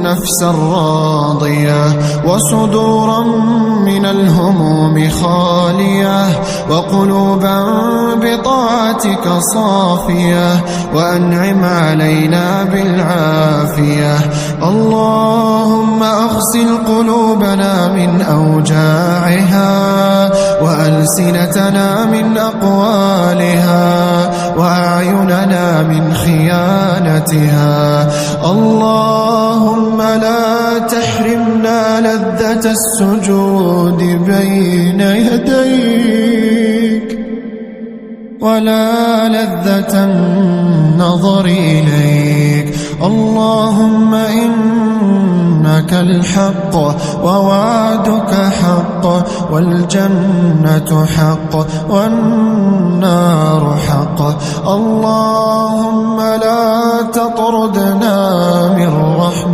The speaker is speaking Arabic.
نفسا راضية وصدورا من الهموم خالية وقلوبا بطاعتك صافية وأنعم علينا بالعافية. اللهم أغسل قلوبنا من أوجاعها وألسنتنا من أقوالها وأعيننا من خيانتها. اللهم لا تحرمنا لذة السجود بين يديك ولا لذة النظر إليك. اللهم إنك الحق ووعدك حق والجنة حق والنار حق. اللهم لا تطردنا من رحمتك